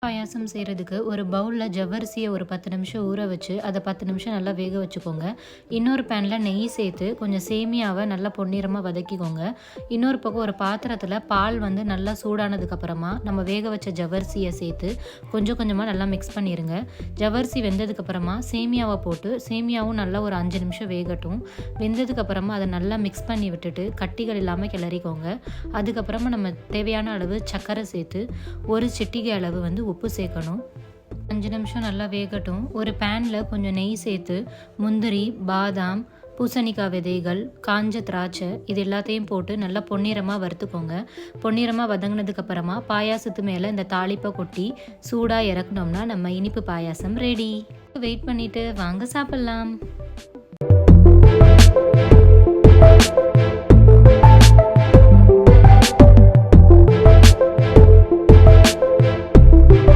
பாயாசம் செய்கிறதுக்கு ஒரு பவுலில் ஜவ்வரிசியை ஒரு 10 நிமிஷம் ஊற வச்சு அதை 10 நிமிஷம் நல்லா வேக வச்சுக்கோங்க. இன்னொரு பேனில் நெய் சேர்த்து கொஞ்சம் சேமியாவை நல்லா பொன்னிறமாக வதக்கிக்கோங்க. இன்னொரு பக்கம் ஒரு பாத்திரத்தில் பால் நல்லா சூடானதுக்கப்புறமா நம்ம வேக வச்ச ஜவ்வரிசியை சேர்த்து கொஞ்சம் கொஞ்சமாக நல்லா மிக்ஸ் பண்ணிடுங்க. ஜவ்வரிசி வெந்ததுக்கப்புறமா சேமியாவை போட்டு சேமியாவும் நல்லா ஒரு 5 நிமிஷம் வேகட்டும். வெந்ததுக்கப்புறமா அதை நல்லா மிக்ஸ் பண்ணி விட்டுட்டு கட்டிகள் இல்லாமல் கிளறிக்கோங்க. அதுக்கப்புறமா நம்ம தேவையான அளவு சர்க்கரை சேர்த்து ஒரு சிட்டிகை அளவு உப்பு சேர்க்கணும். 5 நிமிஷம் நல்லா வேகட்டும். ஒரு பேனில் கொஞ்சம் நெய் சேர்த்து முந்திரி, பாதாம், பூசணிக்காய் விதைகள், காஞ்ச திராட்சை இது எல்லாத்தையும் போட்டு நல்லா பொன்னிறமாக வறுத்துக்கோங்க. பொன்னிறமாக வதங்கினதுக்கப்புறமா பாயாசத்து மேலே இந்த தாளிப்பை கொட்டி சூடாக இறக்கணும்னா நம்ம இனிப்பு பாயாசம் ரெடி. வெயிட் பண்ணிவிட்டு வாங்க சாப்பிட்லாம்.